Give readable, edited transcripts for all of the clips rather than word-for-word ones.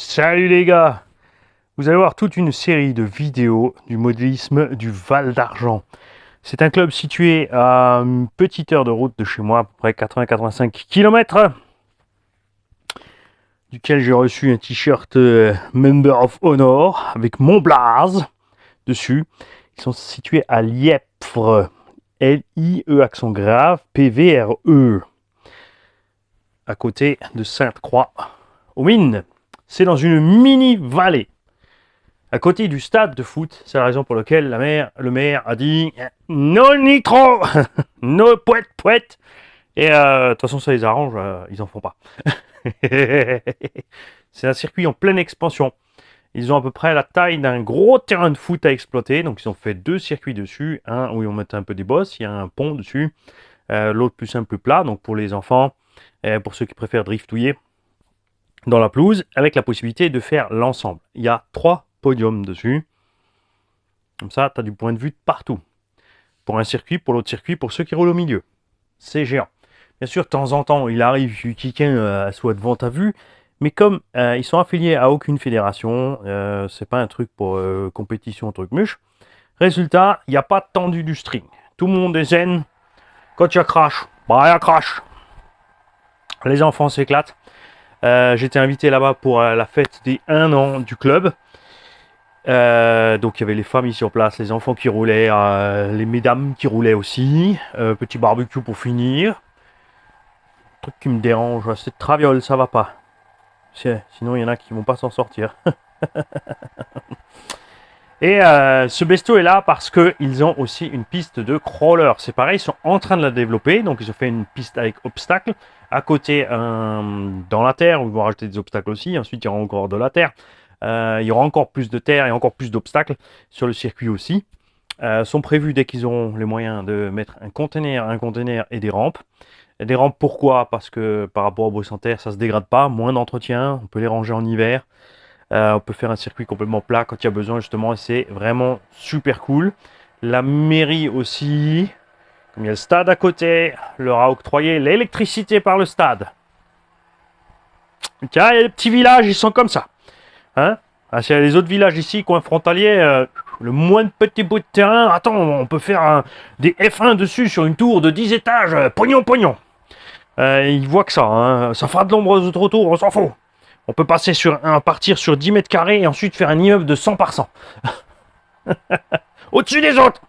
Salut les gars! Vous allez voir toute une série de vidéos du modélisme du Val d'Argent. C'est un club situé à une petite heure de route de chez moi, à peu près 80-85 km, duquel j'ai reçu un t-shirt Member of Honor avec mon blaze dessus. Ils sont situés à Lièpvre, L-I-E accent grave, P-V-R-E, à côté de Sainte-Croix aux Mines. C'est dans une mini-vallée, à côté du stade de foot. C'est la raison pour laquelle le maire a dit « No nitro No poète poète !» Et de toute façon, ça les arrange, ils en font pas. C'est un circuit en pleine expansion. Ils ont à peu près la taille d'un gros terrain de foot à exploiter. Donc ils ont fait 2 circuits dessus. Un où ils mettent un peu des bosses, il y a un pont dessus. L'autre plus simple, plus plat, donc pour les enfants, pour ceux qui préfèrent driftouiller dans la pelouse, avec la possibilité de faire l'ensemble. Il y a 3 podiums dessus. Comme ça, tu as du point de vue de partout. Pour un circuit, pour l'autre circuit, pour ceux qui roulent au milieu. C'est géant. Bien sûr, de temps en temps, il arrive que quelqu'un soit devant ta vue, mais comme ils sont affiliés à aucune fédération, c'est pas un truc pour compétition, truc muche. Résultat, il n'y a pas de tendu du string. Tout le monde est zen. Quand il y a crash, bah il y a crash. Les enfants s'éclatent. J'étais invité là-bas pour la fête des 1 an du club. Donc il y avait les familles sur place, les enfants qui roulaient, les mesdames qui roulaient aussi. Petit barbecue pour finir. Truc qui me dérange, cette traviole, ça va pas. Sinon il y en a qui vont pas s'en sortir. Et ce besto est là parce qu'ils ont aussi une piste de crawler. C'est pareil, ils sont en train de la développer. Donc ils ont fait une piste avec obstacles. À côté, dans la terre, où ils vont rajouter des obstacles aussi. Ensuite, il y aura encore de la terre. Il y aura encore plus de terre et encore plus d'obstacles sur le circuit aussi. Sont prévus dès qu'ils auront les moyens de mettre un container et des rampes. Des rampes, pourquoi? Parce que par rapport aux bosses en terre, ça se dégrade pas. Moins d'entretien. On peut les ranger en hiver. On peut faire un circuit complètement plat quand il y a besoin, justement, et c'est vraiment super cool. La mairie aussi, comme il y a le stade à côté, leur a octroyé l'électricité par le stade. Tiens, il y a des petits villages, ils sont comme ça. Hein? Il y a les autres villages ici, coin frontalier, le moins de petits bouts de terrain. Attends, on peut faire des F1 dessus sur une tour de 10 étages, pognon, pognon. Ils voient que ça, hein. Ça fera de l'ombre aux autour, on s'en fout. On peut partir sur 10 mètres carrés et ensuite faire un immeuble de 100 par 100. Au-dessus des autres.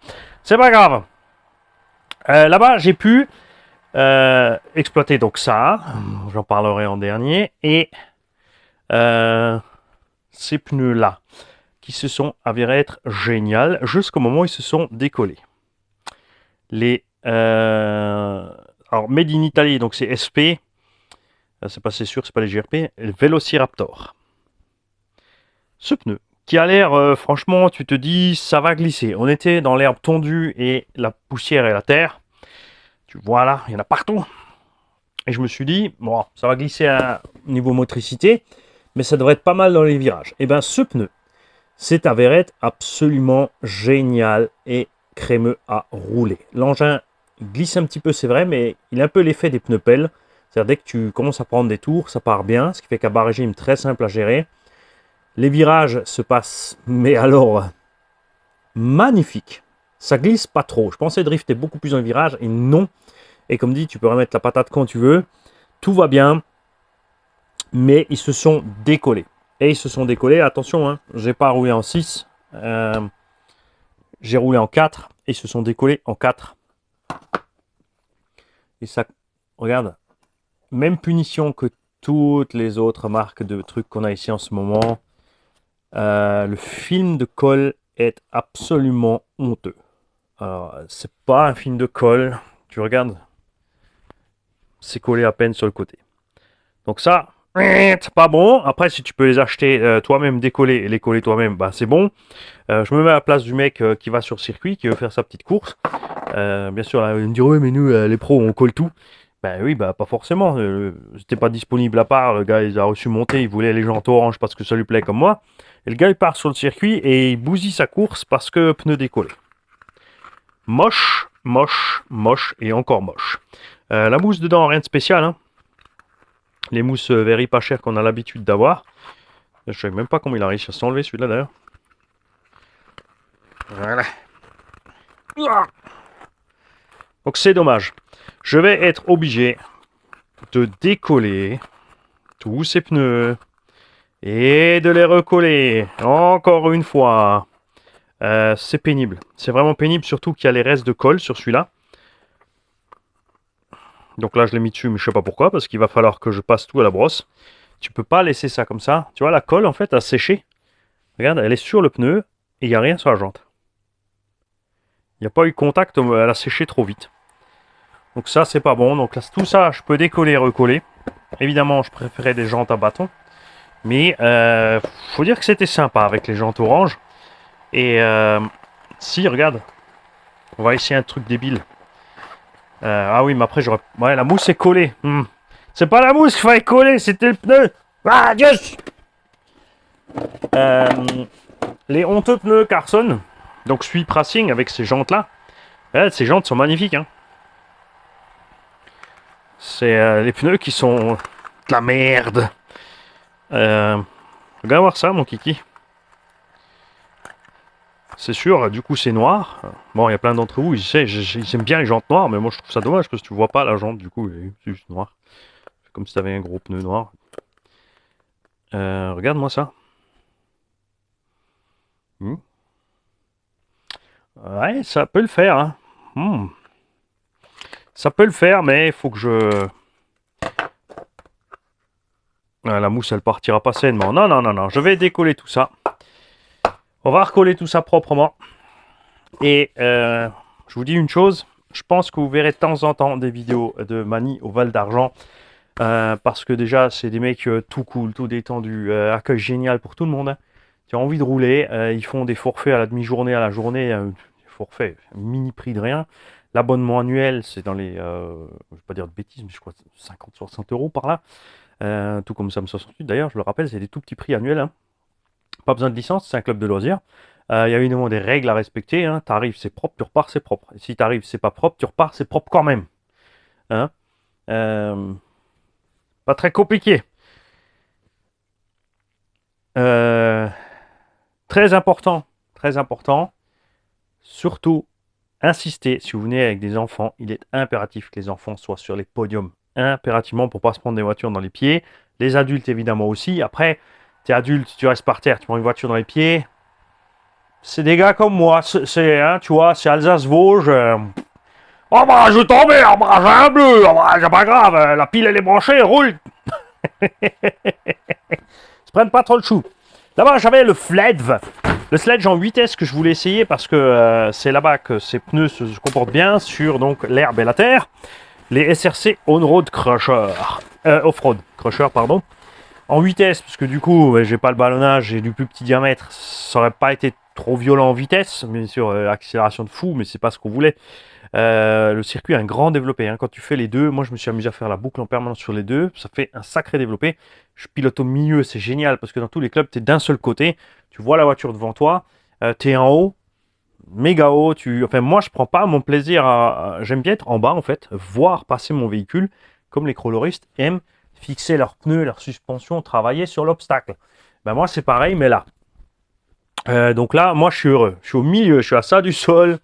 C'est pas grave. Là-bas, j'ai pu exploiter donc ça. J'en parlerai en dernier. Et ces pneus-là, qui se sont avérés être géniaux jusqu'au moment où ils se sont décollés. Alors, Made in Italy, donc c'est SP. C'est sûr, c'est pas les GRP, le Velociraptor. Ce pneu, qui a l'air, franchement, tu te dis, ça va glisser. On était dans l'herbe tondue et la poussière et la terre. Tu vois là, il y en a partout. Et je me suis dit, bon, ça va glisser à niveau motricité, mais ça devrait être pas mal dans les virages. Et bien, ce pneu s'est avéré être absolument génial et crémeux à rouler. L'engin glisse un petit peu, c'est vrai, mais il a un peu l'effet des pneus pelles. C'est-à-dire dès que tu commences à prendre des tours, ça part bien, ce qui fait qu'à bas régime, très simple à gérer. Les virages se passent, mais alors, magnifique. Ça glisse pas trop. Je pensais drifter beaucoup plus dans les virages, et non. Et comme dit, tu peux remettre la patate quand tu veux. Tout va bien, mais ils se sont décollés. Et ils se sont décollés, attention, hein, j'ai pas roulé en 6. J'ai roulé en 4, et ils se sont décollés en 4. Et ça, regarde. Même punition que toutes les autres marques de trucs qu'on a ici en ce moment. Le film de colle est absolument honteux. Alors, c'est pas un film de colle. Tu regardes, c'est collé à peine sur le côté. Donc ça, c'est pas bon. Après, si tu peux les acheter toi-même, décoller et les coller toi-même, bah c'est bon. Je me mets à la place du mec qui va sur le circuit, qui veut faire sa petite course. Bien sûr, là, il me dit ouais, mais nous, les pros, on colle tout. Ben oui, bah pas forcément. C'était pas disponible à part. Le gars, il a reçu monter. Il voulait les jantes orange parce que ça lui plaît comme moi. Et le gars, il part sur le circuit et il bousille sa course parce que pneu décollé. Moche, moche, moche et encore moche. La mousse dedans, rien de spécial. Hein. Les mousses Very pas chères qu'on a l'habitude d'avoir. Je sais même pas comment il a réussi à s'enlever celui-là d'ailleurs. Voilà. Donc c'est dommage. Je vais être obligé de décoller tous ces pneus et de les recoller encore une fois. C'est pénible. C'est vraiment pénible, surtout qu'il y a les restes de colle sur celui-là. Donc là, je l'ai mis dessus, mais je sais pas pourquoi, parce qu'il va falloir que je passe tout à la brosse. Tu peux pas laisser ça comme ça. Tu vois, la colle, en fait, a séché. Regarde, elle est sur le pneu et il n'y a rien sur la jante. Il n'y a pas eu contact, elle a séché trop vite. Donc ça, c'est pas bon. Donc là, tout ça, je peux décoller et recoller. Évidemment, je préférais des jantes à bâton. Mais faut dire que c'était sympa avec les jantes orange. Et si, regarde, on va essayer un truc débile. Ah oui, mais après, j'aurais... Ouais, la mousse est collée. C'est pas la mousse qu'il fallait coller, c'était le pneu. Ah, Dieu. Les honteux pneus Carson, donc Sweep Racing avec ces jantes-là. Ces jantes sont magnifiques. Hein. C'est les pneus qui sont de la merde. Regarde voir ça, mon kiki. C'est sûr, du coup, c'est noir. Bon, il y a plein d'entre vous, ils aiment bien les jantes noires, mais moi, je trouve ça dommage parce que tu vois pas la jante, du coup, c'est juste noir. C'est comme si tu avais un gros pneu noir. Regarde-moi ça. Ouais, ça peut le faire. Hein. Ça peut le faire, mais il faut que je... La mousse, elle partira pas sainement. Non, non, non, non. Je vais décoller tout ça. On va recoller tout ça proprement. Et je vous dis une chose. Je pense que vous verrez de temps en temps des vidéos de Mani au Val d'Argent. Parce que déjà, c'est des mecs tout cool, tout détendu. Accueil génial pour tout le monde. Hein. Tu as envie de rouler. Ils font des forfaits à la demi-journée, à la journée. Forfait, mini prix de rien. L'abonnement annuel, c'est dans les... je ne vais pas dire de bêtises, mais je crois 50-60 € par là. Tout comme Sam 68 d'ailleurs, je le rappelle, c'est des tout petits prix annuels. Hein. Pas besoin de licence, c'est un club de loisirs. Il y a évidemment des règles à respecter. Hein. Tu arrives, c'est propre, tu repars, c'est propre. Et si tu arrives, c'est pas propre, tu repars, c'est propre quand même. Hein. Pas très compliqué. Très important, très important. Surtout, insistez, si vous venez avec des enfants, il est impératif que les enfants soient sur les podiums. Impérativement pour pas se prendre des voitures dans les pieds. Les adultes, évidemment, aussi. Après, tu es adulte, tu restes par terre, tu prends une voiture dans les pieds. C'est des gars comme moi. C'est, hein, tu vois, c'est Alsace-Vosges. Oh bah, je tombais, oh bah, j'ai un bleu. Oh bah, c'est pas grave, la pile, elle est branchée, roule. Se prennent pas trop le chou. Là-bas, j'avais le Fledv. Le sledge en 8S que je voulais essayer parce que c'est là-bas que ces pneus se comportent bien sur donc l'herbe et la terre. Les SRC On-Road Crusher. Off-Road Crusher, pardon. En 8S, parce que du coup, j'ai pas le ballonnage et du plus petit diamètre. Ça aurait pas été trop violent en vitesse. Bien sûr, accélération de fou, mais c'est pas ce qu'on voulait. Le circuit est un grand développé. Hein. Quand tu fais les deux, moi je me suis amusé à faire la boucle en permanence sur les deux. Ça fait un sacré développé. Je pilote au milieu, c'est génial parce que dans tous les clubs, tu es d'un seul côté. Tu vois la voiture devant toi. Tu es en haut, méga haut. Enfin, moi je prends pas mon plaisir à. J'aime bien être en bas en fait, voir passer mon véhicule comme les crawleristes aiment fixer leurs pneus, leur suspension, travailler sur l'obstacle. Ben moi c'est pareil, mais là. Donc là, moi je suis heureux. Je suis au milieu, je suis à ça du sol.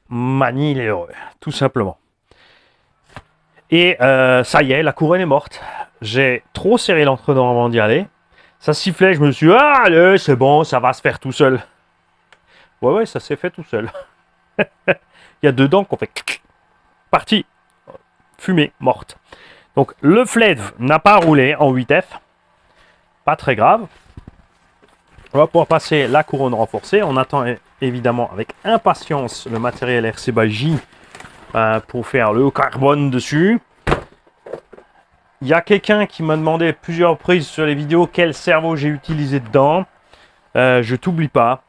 Mani, il est heureux, tout simplement. Et ça y est, la couronne est morte. J'ai trop serré l'entre-dents avant d'y aller. Ça sifflait, je me suis dit, ah, allez, c'est bon, ça va se faire tout seul. Ouais, ça s'est fait tout seul. Il y a deux dents qu'on fait partie, fumée, morte. Donc le Fledv n'a pas roulé en 8F. Pas très grave. On va pouvoir passer la couronne renforcée. On attend évidemment avec impatience le matériel RC by J pour faire le carbone dessus. Il y a quelqu'un qui m'a demandé plusieurs reprises sur les vidéos quel cerveau j'ai utilisé dedans. Je t'oublie pas.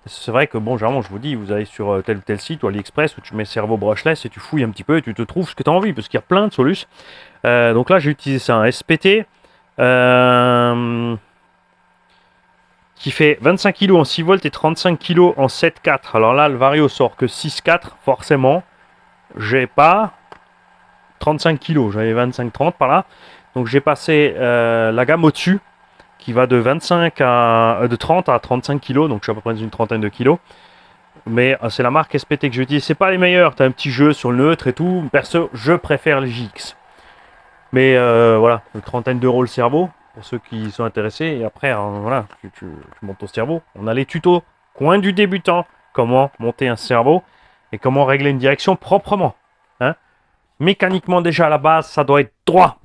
C'est vrai que bon, généralement, je vous dis, vous allez sur tel ou tel site ou AliExpress où tu mets cerveau brushless et tu fouilles un petit peu et tu te trouves ce que tu as envie parce qu'il y a plein de solutions. Donc là, j'ai utilisé ça, un SPT qui fait 25 kg en 6 volts et 35 kg en 7,4. Alors là, le Vario sort que 6,4, forcément. J'ai pas 35 kg, j'avais 25-30 par là. Donc j'ai passé la gamme au-dessus qui va de 30 à 35 kg, donc je suis à peu près une trentaine de kilos. Mais c'est la marque SPT que j'utilise. C'est pas les meilleurs, tu as un petit jeu sur le neutre et tout. Perso, je préfère les JX. Mais voilà, une trentaine d'euros le cerveau, pour ceux qui sont intéressés. Et après, voilà, tu montes ton cerveau. On a les tutos, coin du débutant, comment monter un cerveau et comment régler une direction proprement. Hein. Mécaniquement, déjà à la base, ça doit être droit.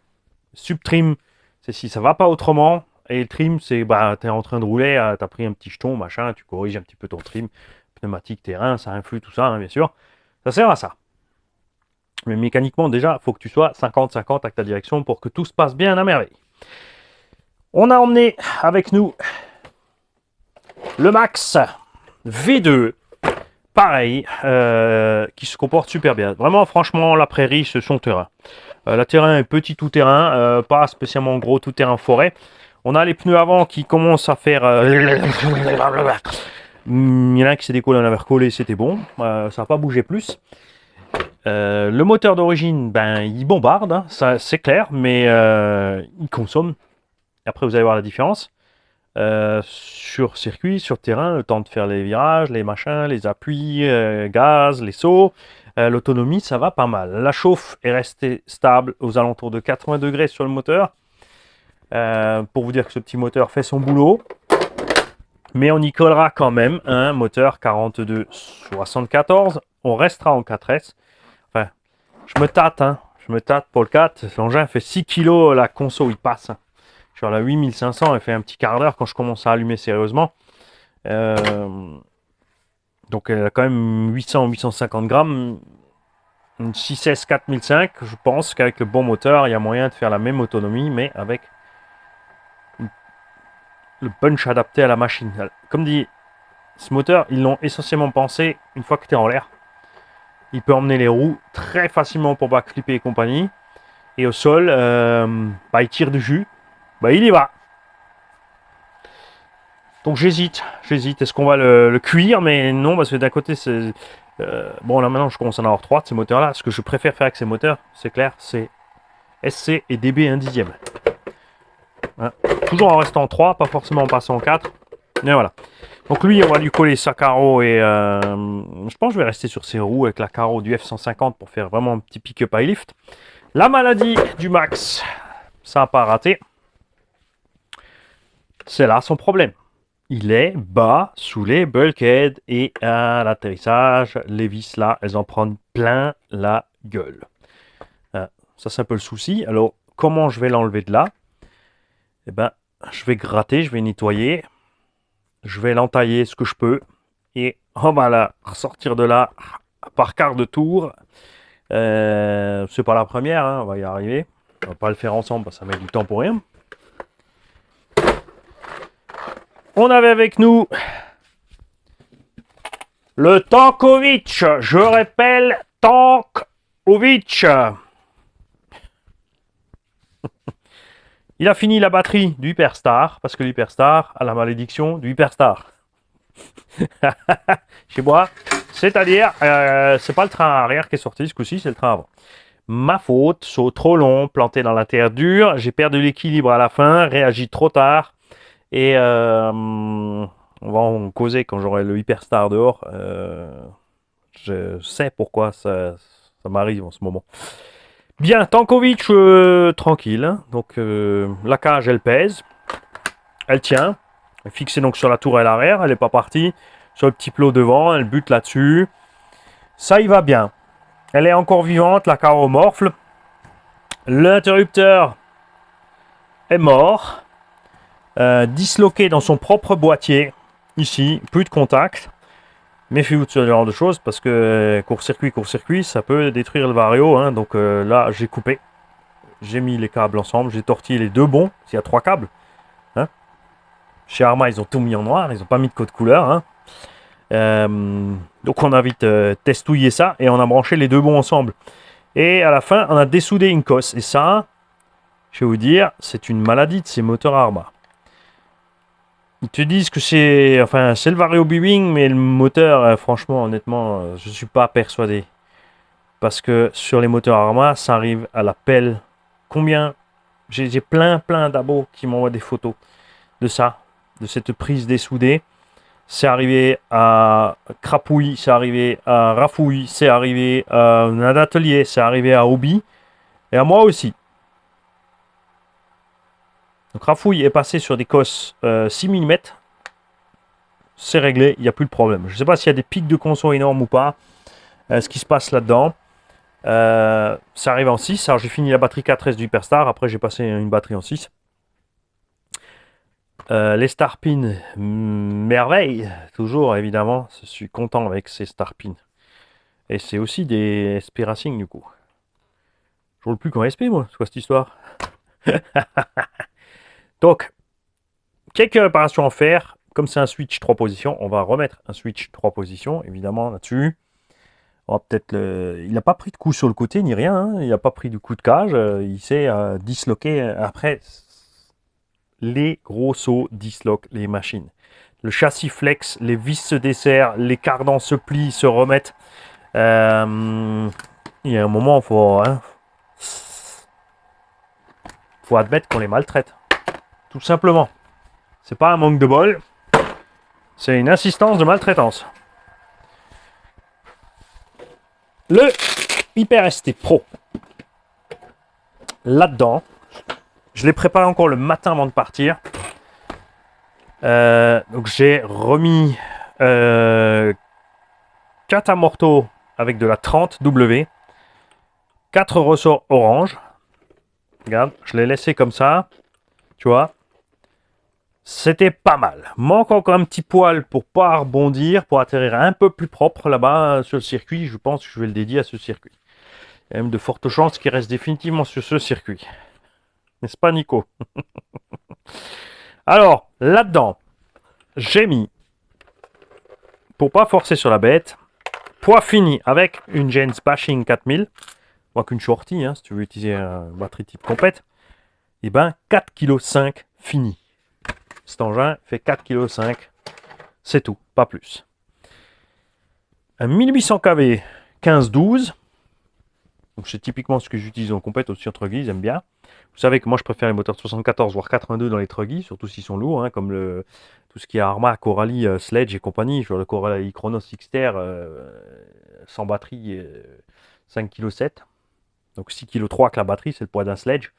Subtrim, c'est si ça va pas autrement. Et le trim, c'est bah, tu es en train de rouler, tu as pris un petit jeton, machin, tu corriges un petit peu ton trim. Pneumatique, terrain, ça influe tout ça, hein, bien sûr. Ça sert à ça. Mais mécaniquement, déjà, il faut que tu sois 50-50 avec ta direction pour que tout se passe bien à merveille. On a emmené avec nous le Max V2. Pareil, qui se comporte super bien. Vraiment, franchement, la prairie, c'est son terrain. Le terrain est petit tout-terrain, pas spécialement gros tout-terrain forêt. On a les pneus avant qui commencent à faire... il y en a qui s'est décollé, on avait recollé, c'était bon. Ça n'a pas bougé plus. Le moteur d'origine, ben, il bombarde, hein, ça c'est clair, mais il consomme. Après, vous allez voir la différence. Sur circuit, sur terrain, le temps de faire les virages, les machins, les appuis, gaz, les sauts, l'autonomie, ça va pas mal. La chauffe est restée stable aux alentours de 80 degrés sur le moteur. Pour vous dire que ce petit moteur fait son boulot. Mais on y collera quand même un moteur 42-74. On restera en 4S. Enfin, je me tâte, hein. Je me tâte pour le 4. L'engin fait 6 kg, la conso, il passe. Sur la 8500, elle fait un petit quart d'heure quand je commence à allumer sérieusement. Donc elle a quand même 800-850 grammes. Une 6S 4005. Je pense qu'avec le bon moteur, il y a moyen de faire la même autonomie, mais avec le punch adapté à la machine. Comme dit, ce moteur, ils l'ont essentiellement pensé une fois que tu es en l'air. Il peut emmener les roues très facilement pour backflipper et compagnie. Et au sol, bah, il tire du jus. Bah, il y va. Donc j'hésite. Est-ce qu'on va le cuire? Mais non, parce que d'un côté, c'est... bon, là maintenant, je commence à en avoir 3 de ces moteurs-là. Ce que je préfère faire avec ces moteurs, c'est clair, c'est SC et DB 1 dixième. Hein. Toujours en restant en 3, pas forcément en passant en 4. Et voilà. Donc lui, on va lui coller sa carreau et je pense que je vais rester sur ses roues avec la carreau du F150 pour faire vraiment un petit pick-up high lift. La maladie du Max, ça n'a pas raté. C'est là son problème. Il est bas sous les bulkheads et à l'atterrissage, les vis là, elles en prennent plein la gueule. Ça, c'est un peu le souci. Alors, comment je vais l'enlever de là? Eh ben, je vais gratter, je vais nettoyer. Je vais l'entailler ce que je peux. Et on va la ressortir de là par quart de tour. C'est pas la première, hein, on va y arriver. On va pas le faire ensemble parce que ça met du temps pour rien. On avait avec nous le Tankovic. Je rappelle, Tankovic. Il a fini la batterie du Hyperstar, parce que l'Hyperstar a la malédiction du Hyperstar. Chez moi, c'est-à-dire, c'est pas le train arrière qui est sorti, ce coup-ci, c'est le train avant. Ma faute, saut trop long, planté dans la terre dure, j'ai perdu l'équilibre à la fin, réagi trop tard, et on va en causer quand j'aurai le Hyperstar dehors. Je sais pourquoi ça m'arrive en ce moment. Bien, Tankovic, tranquille. Hein. Donc, la cage, elle pèse. Elle tient. Elle est fixée donc sur la tourelle arrière. Elle n'est pas partie. Sur le petit plot devant, elle bute là-dessus. Ça y va bien. Elle est encore vivante, la carreau morfle. L'interrupteur est mort. Disloqué dans son propre boîtier. Ici, plus de contact. Méfiez-vous de ce genre de choses parce que court-circuit, ça peut détruire le vario. Hein, donc là, j'ai coupé. J'ai mis les câbles ensemble. J'ai tortillé les deux bons. S'il y a 3 câbles. Hein. Chez Arma, ils ont tout mis en noir. Ils n'ont pas mis de code couleur. Hein. Donc on a vite testouillé ça et on a branché les deux bons ensemble. Et à la fin, on a dessoudé une cosse. Et ça, je vais vous dire, c'est une maladie de ces moteurs Arma. Ils te disent que c'est le Vario B-Wing, mais le moteur, franchement, honnêtement, je ne suis pas persuadé. Parce que sur les moteurs Arma, ça arrive à la pelle. Combien? J'ai plein d'abos qui m'envoient des photos. de ça, de cette prise dessoudée. C'est arrivé à Crapouille, c'est arrivé à Rafouille, c'est arrivé à un atelier, c'est arrivé à Hobby et à moi aussi. Donc Rafouille est passé sur des cosses 6 mm. C'est réglé, il n'y a plus de problème. Je ne sais pas s'il y a des pics de conso énormes ou pas. Ce qui se passe là-dedans. Ça arrive en 6. Alors j'ai fini la batterie 4S du Hyperstar. Après j'ai passé une batterie en 6. Les Starpins, merveille. Toujours évidemment. Je suis content avec ces Starpins. Et c'est aussi des SP Racing du coup. Je roule plus qu'en SP moi. C'est quoi cette histoire? Donc, quelques réparations à faire. Comme c'est un switch 3 positions, on va remettre un switch 3 positions évidemment là-dessus. On va peut-être il n'a pas pris de coup sur le côté ni rien, hein. Il n'a pas pris de coup de cage, il s'est disloqué. Après, les gros sauts disloquent les machines. Le châssis flex, les vis se desserrent, les cardans se plient, se remettent. Il y a un moment, faut admettre qu'on les maltraite. Tout simplement. C'est pas un manque de bol, c'est une insistance de maltraitance. Le Hyper ST Pro. Là-dedans, je l'ai préparé encore le matin avant de partir. Donc j'ai remis 4 amortos avec de la 30W. 4 ressorts orange. Regarde, je l'ai laissé comme ça. Tu vois. C'était pas mal. Manque encore un petit poil pour pas rebondir, pour atterrir un peu plus propre là-bas sur le circuit. Je pense que je vais le dédier à ce circuit. Il y a même de fortes chances qu'il reste définitivement sur ce circuit. N'est-ce pas, Nico? Alors, là-dedans, j'ai mis, pour pas forcer sur la bête, poids fini avec une Gens Bashing 4000, moins qu'une shorty, hein, si tu veux utiliser une batterie type compète, et ben 4,5 kg fini. Cet engin fait 4,5 kg, c'est tout, pas plus. Un 1800 kV 15-12, donc c'est typiquement ce que j'utilise en compète aussi en truggy, ils aiment bien. Vous savez que moi je préfère les moteurs de 74 voire 82 dans les truggy, surtout s'ils sont lourds, hein, comme tout ce qui est Arma, Coralie, Sledge et compagnie. Sur le Coralie Chronos XTR sans batterie 5,7 kg. Donc 6,3 kg que la batterie, c'est le poids d'un Sledge.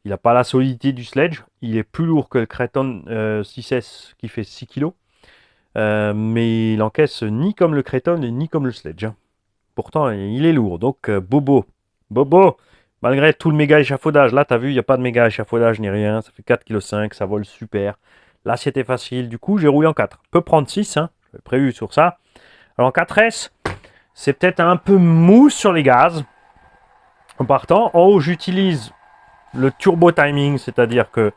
Il n'a pas la solidité du Sledge. Il est plus lourd que le Creton 6S qui fait 6 kg. Mais il encaisse ni comme le Creton ni comme le Sledge. Hein. Pourtant, il est lourd. Donc Bobo, malgré tout le méga échafaudage, là, tu as vu, il n'y a pas de méga échafaudage ni rien. Ça fait 4,5 kg, ça vole super. Là, c'était facile. Du coup, j'ai roulé en 4. Peut prendre 6, hein. J'avais prévu sur ça. Alors, en 4S, c'est peut-être un peu mou sur les gaz. En partant, en haut, j'utilise le turbo timing, c'est-à-dire que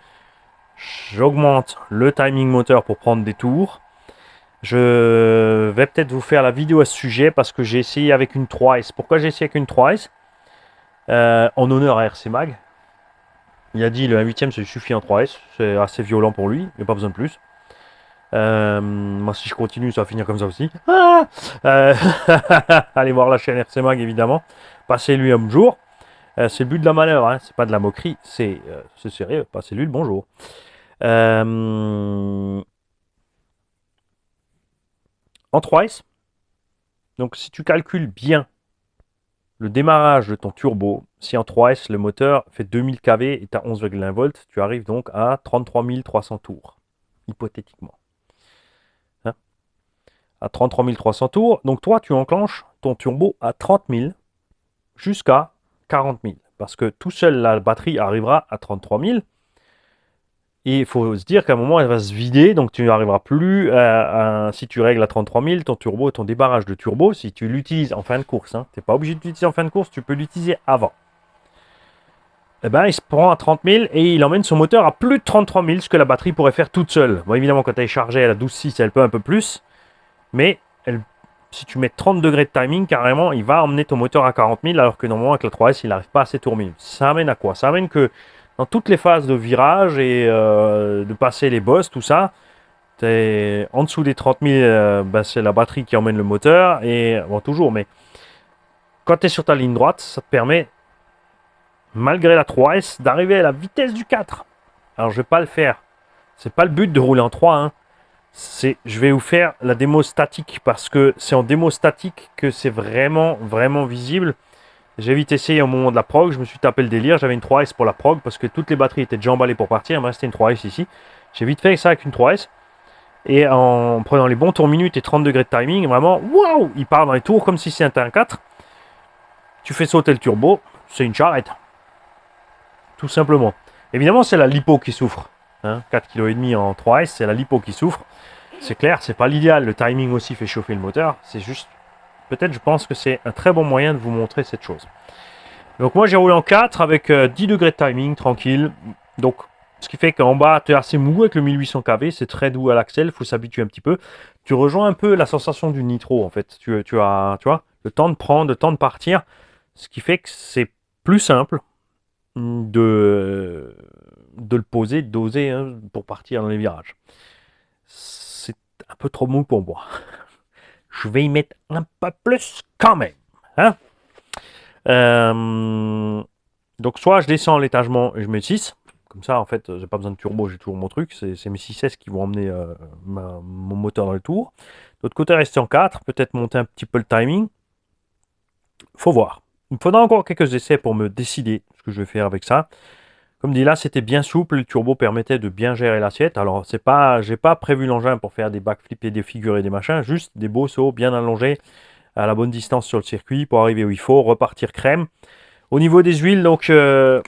j'augmente le timing moteur pour prendre des tours. Je vais peut-être vous faire la vidéo à ce sujet parce que j'ai essayé avec une 3S. Pourquoi j'ai essayé avec une 3S en honneur à RC Mag. Il a dit le 1/8e ça lui suffit en 3S. C'est assez violent pour lui, il n'y a pas besoin de plus. Moi si je continue ça va finir comme ça aussi. Allez voir la chaîne RC Mag évidemment. Passez-lui un bonjour. C'est le but de la malheur, hein. C'est pas de la moquerie, c'est sérieux, passez-lui le bonjour. En 3S, donc si tu calcules bien le démarrage de ton turbo, si en 3S le moteur fait 2000 kV et tu as 11,1 volts, tu arrives donc à 33 300 tours, hypothétiquement. Hein, à 33 300 tours, donc toi tu enclenches ton turbo à 30 000 jusqu'à 40 000. Parce que tout seul la batterie arrivera à 33 000. Et il faut se dire qu'à un moment, elle va se vider, donc tu n'arriveras plus si tu règles à 33 000, ton turbo, ton débarrage de turbo, si tu l'utilises en fin de course, hein, tu n'es pas obligé de l'utiliser en fin de course, tu peux l'utiliser avant. Eh ben, il se prend à 30 000 et il emmène son moteur à plus de 33 000, ce que la batterie pourrait faire toute seule. Bon, évidemment, quand elle est chargée, elle a 12,6, elle peut un peu plus, mais si tu mets 30 degrés de timing, carrément, il va emmener ton moteur à 40 000, alors que normalement, avec la 3S, il n'arrive pas à ces tours minutes. Ça amène à quoi? Ça amène que dans toutes les phases de virage et de passer les bosses, tout ça, es en dessous des 30 000, ben c'est la batterie qui emmène le moteur, et bon, toujours, mais quand tu es sur ta ligne droite, ça te permet, malgré la 3S, d'arriver à la vitesse du 4. Alors, je vais pas le faire C'est pas le but de rouler en 3, hein. Je vais vous faire la démo statique parce que c'est en démo statique que c'est vraiment, vraiment visible. J'ai vite essayé au moment de la prog, je me suis tapé le délire. J'avais une 3S pour la prog parce que toutes les batteries étaient déjà emballées pour partir. Il me restait une 3S ici. J'ai vite fait ça avec une 3S. Et en prenant les bons tours minutes et 30 degrés de timing, vraiment, waouh, il part dans les tours comme si c'était un 4. Tu fais sauter le turbo, c'est une charrette. Tout simplement. Évidemment, c'est la lipo qui souffre. Hein, 4,5 kg en 3S, c'est la lipo qui souffre. C'est clair, c'est pas l'idéal. Le timing aussi fait chauffer le moteur. C'est juste, peut-être, je pense que c'est un très bon moyen de vous montrer cette chose. Donc moi, j'ai roulé en 4 avec 10 degrés de timing, tranquille. Donc, ce qui fait qu'en bas, tu es assez mou avec le 1800 kV. C'est très doux à l'axel, il faut s'habituer un petit peu. Tu rejoins un peu la sensation du nitro, en fait. Tu as, tu vois, le temps de prendre, le temps de partir. Ce qui fait que c'est plus simple de le poser, de doser, hein, pour partir dans les virages. C'est un peu trop mou pour moi. Je vais y mettre un peu plus quand même. Hein, donc soit je descends l'étagement et je mets 6. Comme ça, en fait, j'ai pas besoin de turbo, j'ai toujours mon truc. C'est mes 6S qui vont emmener mon moteur dans le tour. De l'autre côté, rester en 4, peut-être monter un petit peu le timing. Faut voir. Il me faudra encore quelques essais pour me décider ce que je vais faire avec ça. Comme dit là, c'était bien souple, le turbo permettait de bien gérer l'assiette. Alors, j'ai pas prévu l'engin pour faire des backflips et des figures et des machins, juste des beaux sauts bien allongés à la bonne distance sur le circuit pour arriver où il faut, repartir crème. Au niveau des huiles, donc, je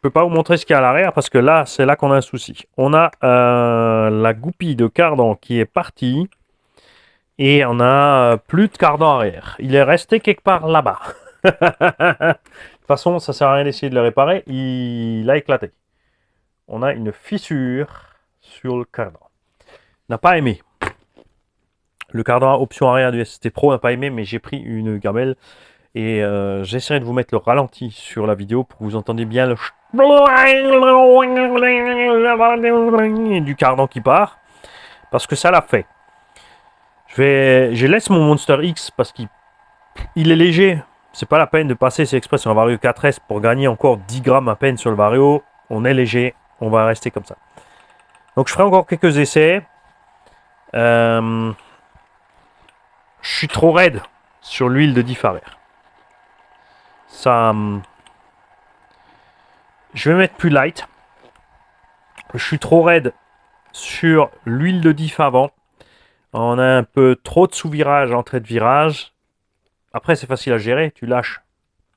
peux pas vous montrer ce qu'il y a à l'arrière parce que là, c'est là qu'on a un souci. On a la goupille de cardan qui est partie et on a plus de cardan arrière. Il est resté quelque part là-bas. De toute façon, ça sert à rien d'essayer de le réparer. Il a éclaté. On a une fissure sur le cardan. N'a pas aimé. Le cardan option arrière du ST Pro n'a pas aimé, mais j'ai pris une gamelle et j'essaierai de vous mettre le ralenti sur la vidéo pour que vous entendiez bien le du cardan qui part, parce que ça l'a fait. Je laisse mon Monster X parce qu'il est léger. C'est pas la peine de passer ces expressions en Vario 4S pour gagner encore 10 grammes à peine sur le Vario. On est léger, on va rester comme ça. Donc je ferai encore quelques essais. Je suis trop raide sur l'huile de diff arrière. Ça, je vais mettre plus light. Je suis trop raide sur l'huile de diff avant. On a un peu trop de sous-virage, entrée de virage. Après, c'est facile à gérer. Tu lâches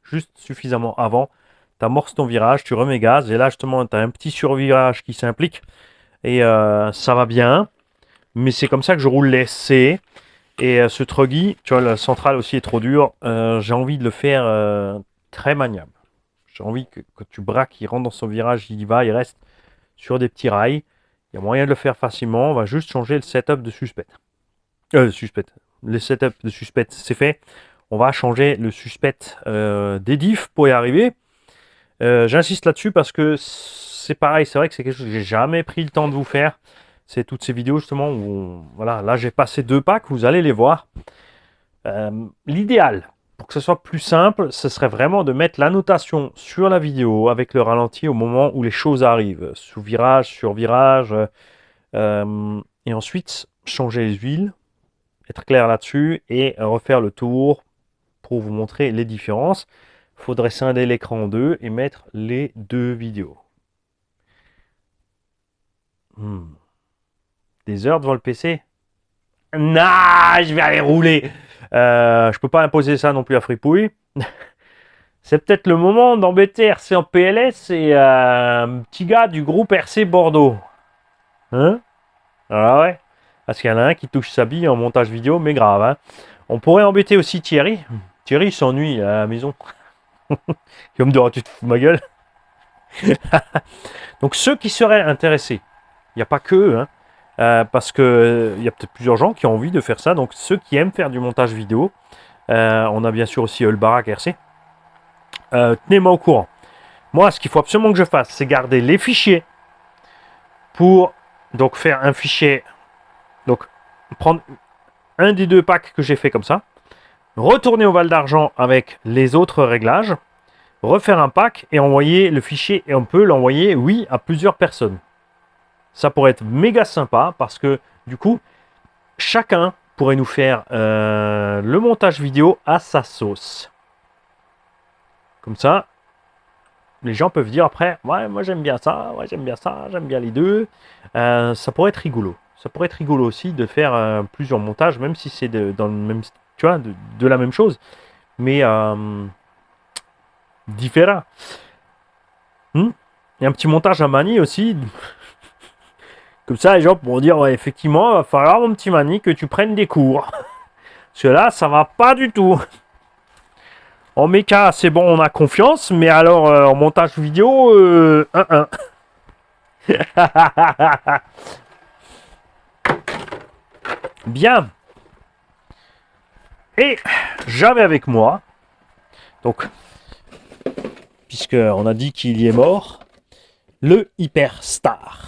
juste suffisamment avant. Tu amorces ton virage, tu remets gaz. Et là, justement, tu as un petit survirage qui s'implique. Et ça va bien. Mais c'est comme ça que je roule les SC. Et ce truggy, tu vois, la centrale aussi est trop dure. J'ai envie de le faire très maniable. J'ai envie que tu braques, il rentre dans son virage, il y va, il reste sur des petits rails. Il y a moyen de le faire facilement. On va juste changer le setup de suspect. Le setup de suspect, c'est fait. On va changer le suspect des diffs pour y arriver. J'insiste là-dessus parce que c'est pareil, c'est vrai que c'est quelque chose que j'ai jamais pris le temps de vous faire. C'est toutes ces vidéos justement où, voilà, là j'ai passé 2 packs, vous allez les voir. L'idéal, pour que ce soit plus simple, ce serait vraiment de mettre l'annotation sur la vidéo avec le ralenti au moment où les choses arrivent. Sous virage, sur virage. Et ensuite, changer les huiles, être clair là-dessus et refaire le tour pour vous montrer les différences. Il faudrait scinder l'écran en 2 et mettre les 2 vidéos. Des heures devant le PC? Nah, je vais aller rouler. Je peux pas imposer ça non plus à Fripouille. C'est peut-être le moment d'embêter RC en PLS et un petit gars du groupe RC Bordeaux. Hein? Ah ouais. Parce qu'il y en a un qui touche sa bille en montage vidéo, mais grave. Hein. On pourrait embêter aussi Thierry. Thierry s'ennuie à la maison. Il va me dire, tu te fous de ma gueule. Donc ceux qui seraient intéressés, il n'y a pas que eux, hein, parce qu'il y a peut-être plusieurs gens qui ont envie de faire ça. Donc ceux qui aiment faire du montage vidéo, on a bien sûr aussi le Barack RC. Tenez-moi au courant. Moi, ce qu'il faut absolument que je fasse, c'est garder les fichiers pour donc faire un fichier. Donc prendre un des 2 packs que j'ai fait comme ça, retourner au Val d'Argent avec les autres réglages, refaire un pack et envoyer le fichier, et on peut l'envoyer, oui, à plusieurs personnes. Ça pourrait être méga sympa parce que du coup, chacun pourrait nous faire le montage vidéo à sa sauce. Comme ça, les gens peuvent dire après, ouais, moi j'aime bien ça, ouais, j'aime bien ça, j'aime bien les deux. Ça pourrait être rigolo. Ça pourrait être rigolo aussi de faire plusieurs montages, même si c'est dans le même, tu vois, de la même chose, mais différent. Et un petit montage à Mani aussi. Comme ça, les gens pourront dire, ouais, effectivement, il va falloir, mon petit Mani, que tu prennes des cours. Parce que là, ça va pas du tout. En méca, c'est bon, on a confiance, mais alors, en montage vidéo, 1-1. Bien. Et j'avais avec moi, donc, puisqu'on a dit qu'il y est mort, le Hyperstar.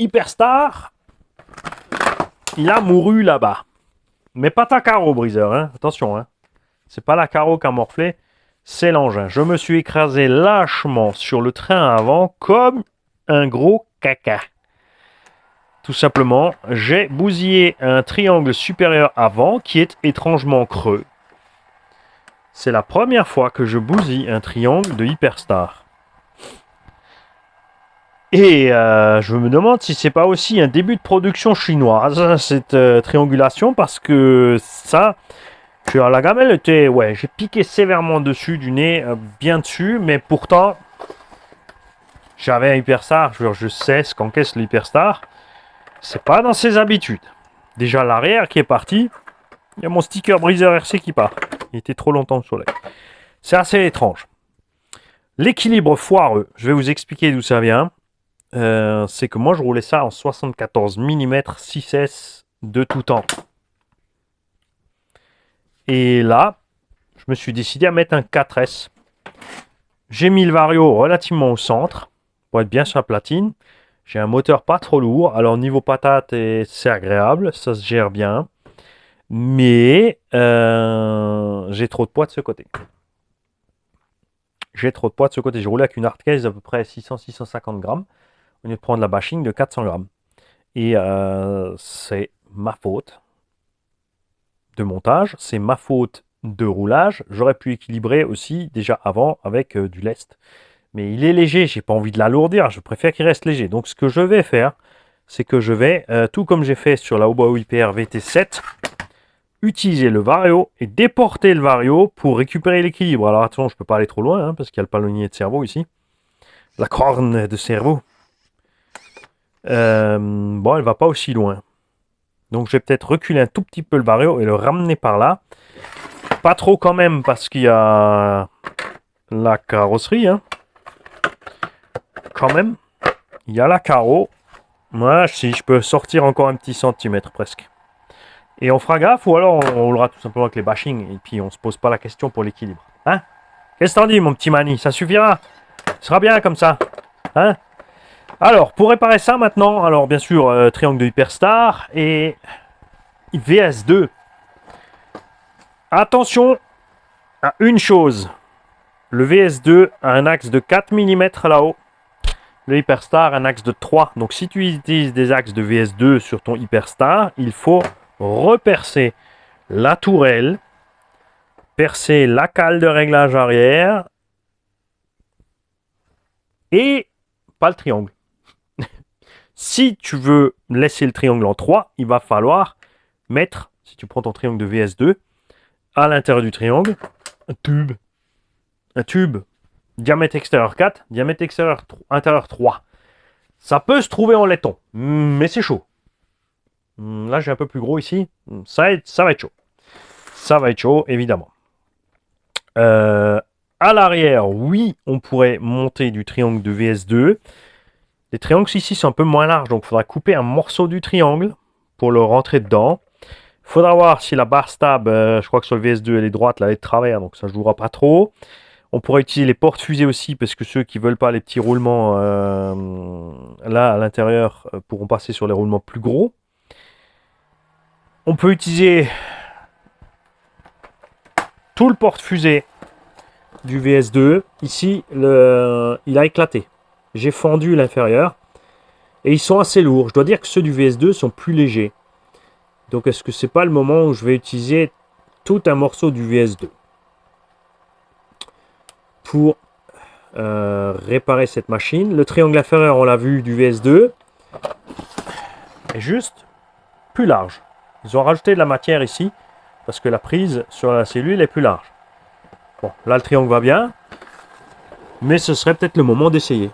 Hyperstar, il a mouru là-bas. Mais pas ta carreau, briseur, hein. Attention, hein. C'est pas la carreau qui a morflé, c'est l'engin. Je me suis écrasé lâchement sur le train avant comme un gros caca. Tout simplement, j'ai bousillé un triangle supérieur avant qui est étrangement creux. C'est la première fois que je bousille un triangle de Hyperstar. Et je me demande si c'est pas aussi un début de production chinoise, cette triangulation, parce que ça, la gamelle était, ouais, j'ai piqué sévèrement dessus du nez, bien dessus, mais pourtant, j'avais un Hyperstar, je sais ce qu'encaisse l'Hyperstar, c'est pas dans ses habitudes. Déjà l'arrière qui est parti, il y a mon sticker briseur RC qui part, il était trop longtemps au soleil. C'est assez étrange. L'équilibre foireux, je vais vous expliquer d'où ça vient. C'est que moi je roulais ça en 74 mm 6S de tout temps. Et là, je me suis décidé à mettre un 4S. J'ai mis le vario relativement au centre pour être bien sur la platine. J'ai un moteur pas trop lourd. Alors niveau patate, c'est agréable, ça se gère bien. Mais j'ai trop de poids de ce côté. J'ai roulé avec une hardcase d'à peu près 600-650 grammes. Au lieu de prendre la bashing de 400 grammes. Et c'est ma faute de montage, c'est ma faute de roulage. J'aurais pu équilibrer aussi déjà avant avec du lest. Mais il est léger, j'ai pas envie de l'alourdir, je préfère qu'il reste léger. Donc ce que je vais faire, c'est que je vais, tout comme j'ai fait sur la Hobo IPR VT7, utiliser le vario et déporter le vario pour récupérer l'équilibre. Alors attention, je peux pas aller trop loin, hein, parce qu'il y a le palonnier de cerveau ici. La corne de cerveau. Bon, elle va pas aussi loin. Donc je vais peut-être reculer un tout petit peu le vario et le ramener par là. Pas trop quand même parce qu'il y a la carrosserie. Hein. Quand même. Il y a la carreau. Moi, si je peux sortir encore un petit centimètre presque. Et on fera gaffe ou alors on roulera tout simplement avec les bashings et puis on se pose pas la question pour l'équilibre. Hein? Qu'est-ce que t'en dis mon petit Mani? Ça suffira? Ce sera bien comme ça. Hein? Alors, pour réparer ça maintenant, alors bien sûr, triangle de Hyperstar et VS2. Attention à une chose. Le VS2 a un axe de 4 mm là-haut. Le Hyperstar a un axe de 3. Donc si tu utilises des axes de VS2 sur ton Hyperstar, il faut repercer la tourelle, percer la cale de réglage arrière et pas le triangle. Si tu veux laisser le triangle en 3, il va falloir mettre, si tu prends ton triangle de VS2, à l'intérieur du triangle, un tube, diamètre extérieur 4, diamètre extérieur intérieur 3. Ça peut se trouver en laiton, mais c'est chaud. Là, j'ai un peu plus gros ici, ça va être chaud. Ça va être chaud, évidemment. À l'arrière, oui, on pourrait monter du triangle de VS2. Les triangles ici sont un peu moins larges, donc il faudra couper un morceau du triangle pour le rentrer dedans. Il faudra voir si la barre stab, je crois que sur le VS2 elle est droite, là elle est de travers, donc ça ne jouera pas trop. On pourrait utiliser les portes fusées aussi, parce que ceux qui ne veulent pas les petits roulements là à l'intérieur pourront passer sur les roulements plus gros. On peut utiliser tout le porte-fusée du VS2. Ici, il a éclaté. J'ai fendu l'inférieur. Et ils sont assez lourds. Je dois dire que ceux du VS2 sont plus légers. Donc est-ce que c'est pas le moment où je vais utiliser tout un morceau du VS2 pour réparer cette machine? Le triangle inférieur, on l'a vu, du VS2 est juste plus large. Ils ont rajouté de la matière ici parce que la prise sur la cellule est plus large. Bon, là le triangle va bien, mais ce serait peut-être le moment d'essayer.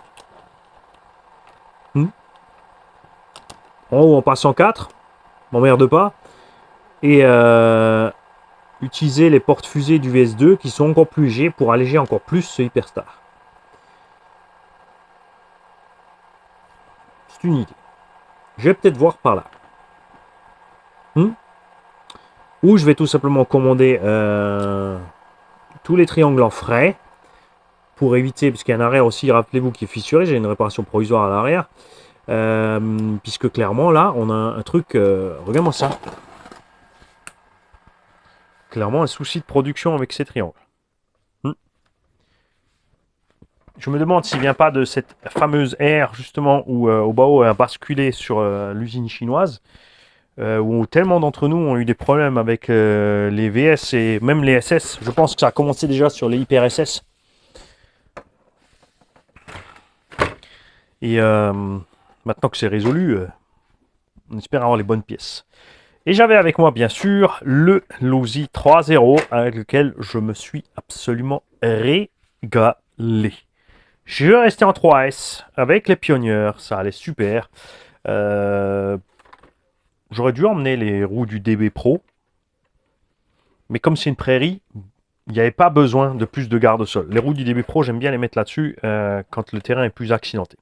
En haut, on passe en 4, m'emmerde pas, et utiliser les portes fusées du VS2 qui sont encore plus légers pour alléger encore plus ce Hyperstar. C'est une idée. Je vais peut-être voir par là. Ou je vais tout simplement commander tous les triangles en frais pour éviter, puisqu'il y a un arrière aussi, rappelez-vous, qui est fissuré. J'ai une réparation provisoire à l'arrière. Puisque clairement, là, on a un truc... regarde-moi ça. Clairement, un souci de production avec ces triangles. Je me demande s'il ne vient pas de cette fameuse ère, justement, où Obao a basculé sur l'usine chinoise, où tellement d'entre nous ont eu des problèmes avec les VS et même les SS. Je pense que ça a commencé déjà sur les Hyper SS. Et maintenant que c'est résolu, on espère avoir les bonnes pièces. Et j'avais avec moi, bien sûr, le Losi 3.0 avec lequel je me suis absolument régalé. Je vais rester en 3S avec les pionnières, ça allait super. J'aurais dû emmener les roues du DB Pro, mais comme c'est une prairie, il n'y avait pas besoin de plus de garde-sol. Les roues du DB Pro, j'aime bien les mettre là-dessus quand le terrain est plus accidenté.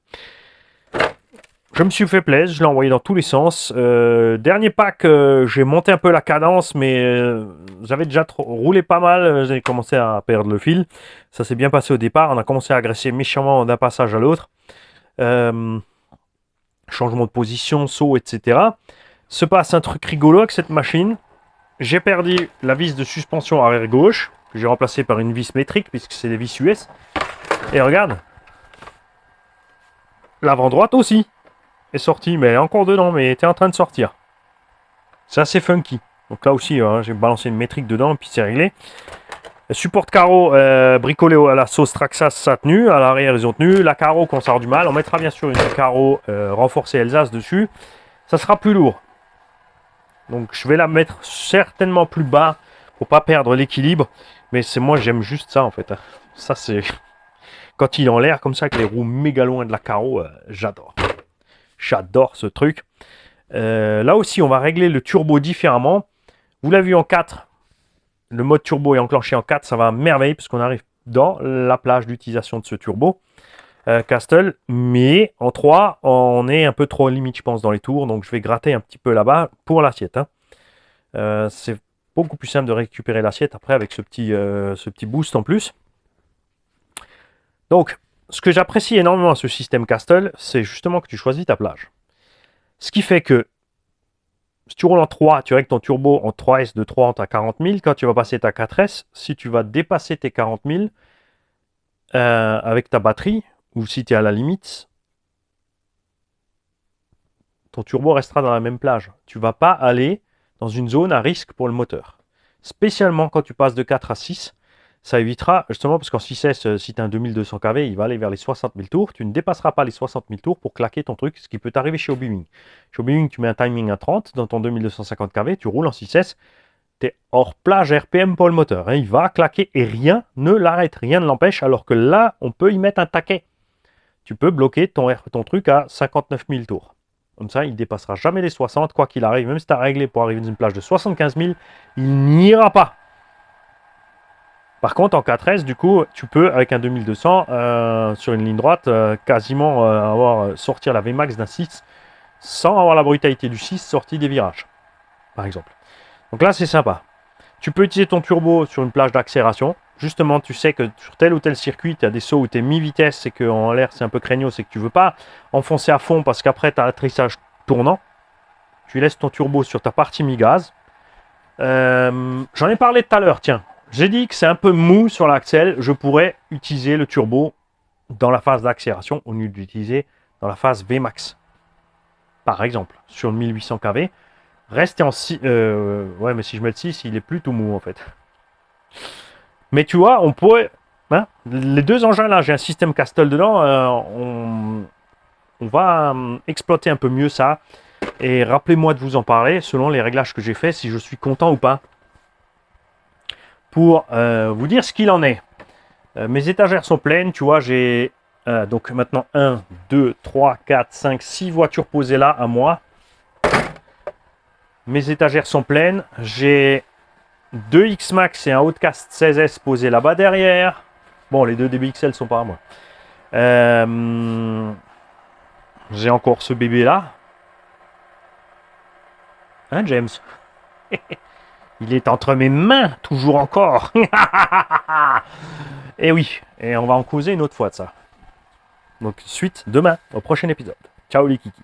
Je me suis fait plaisir, je l'ai envoyé dans tous les sens. Dernier pack, j'ai monté un peu la cadence, mais j'avais déjà roulé pas mal. J'ai commencé à perdre le fil. Ça s'est bien passé au départ. On a commencé à agresser méchamment d'un passage à l'autre. Changement de position, saut, etc. Se passe un truc rigolo avec cette machine. J'ai perdu la vis de suspension arrière gauche, que j'ai remplacée par une vis métrique, puisque c'est des vis US. Et regarde, l'avant droite aussi est sortie, mais elle est encore dedans, mais elle était en train de sortir. C'est assez funky. Donc là aussi, hein, j'ai balancé une métrique dedans, et puis c'est réglé. Support de carreau bricolé à la sauce Traxxas, ça a tenu. À l'arrière, ils ont tenu. La carreau, quand ça a du mal, on mettra bien sûr une carreau renforcée Alsace dessus. Ça sera plus lourd. Donc je vais la mettre certainement plus bas pour pas perdre l'équilibre. Mais c'est moi, j'aime juste ça en fait. Ça, c'est quand il est en l'air comme ça, avec les roues méga loin de la carreau, j'adore. J'adore ce truc. Là aussi, on va régler le turbo différemment. Vous l'avez vu en 4. Le mode turbo est enclenché en 4. Ça va à merveille parce qu'on arrive dans la plage d'utilisation de ce turbo. Castle. Mais en 3, on est un peu trop limite, je pense, dans les tours. Donc, je vais gratter un petit peu là-bas pour l'assiette. Hein. C'est beaucoup plus simple de récupérer l'assiette après avec ce petit boost en plus. Donc, ce que j'apprécie énormément à ce système Castle, c'est justement que tu choisis ta plage. Ce qui fait que si tu roules en 3, tu règles ton turbo en 3S de 30 à 40 000. Quand tu vas passer ta 4S, si tu vas dépasser tes 40 000 avec ta batterie, ou si tu es à la limite, ton turbo restera dans la même plage. Tu ne vas pas aller dans une zone à risque pour le moteur. Spécialement quand tu passes de 4 à 6, ça évitera, justement, parce qu'en 6S, si tu as un 2200 kV, il va aller vers les 60 000 tours. Tu ne dépasseras pas les 60 000 tours pour claquer ton truc, ce qui peut t'arriver chez Hobby Wing. Chez Hobby Wing, tu mets un timing à 30 dans ton 2250 kV, tu roules en 6S, tu es hors plage RPM pour le moteur. Hein. Il va claquer et rien ne l'arrête, rien ne l'empêche, alors que là, on peut y mettre un taquet. Tu peux bloquer ton truc à 59 000 tours. Comme ça, il ne dépassera jamais les 60, quoi qu'il arrive. Même si tu as réglé pour arriver dans une plage de 75 000, il n'ira pas. Par contre, en 4S, du coup, tu peux, avec un 2200, sur une ligne droite, quasiment sortir la Vmax d'un 6 sans avoir la brutalité du 6 sorti des virages, par exemple. Donc là, c'est sympa. Tu peux utiliser ton turbo sur une plage d'accélération. Justement, tu sais que sur tel ou tel circuit, tu as des sauts où tu es mi-vitesse et qu'en l'air, c'est un peu craignos, c'est que tu ne veux pas enfoncer à fond parce qu'après, tu as l'atterrissage tournant. Tu laisses ton turbo sur ta partie mi-gaz. J'en ai parlé tout à l'heure, tiens. J'ai dit que c'est un peu mou sur l'axel. Je pourrais utiliser le turbo dans la phase d'accélération au lieu d'utiliser dans la phase Vmax. par exemple, sur le 1800 kV, rester en 6... ouais, mais si je mets le 6, il est plus tout mou, en fait. Mais tu vois, on pourrait... Hein, les deux engins, là, j'ai un système Castle dedans, on va exploiter un peu mieux ça. Et rappelez-moi de vous en parler, selon les réglages que j'ai fait, si je suis content ou pas. Pour vous dire ce qu'il en est. Mes étagères sont pleines, tu vois, j'ai... donc maintenant 1, 2, 3, 4, 5, 6 voitures posées là à moi. Mes étagères sont pleines. J'ai 2 X-Max et un Outcast 16S posés là-bas derrière. Bon, les 2 DBXL sont pas à moi. J'ai encore ce bébé là. Hein, James? Il est entre mes mains, toujours encore. Et oui, et on va en causer une autre fois de ça. Donc, suite demain, au prochain épisode. Ciao les kikis.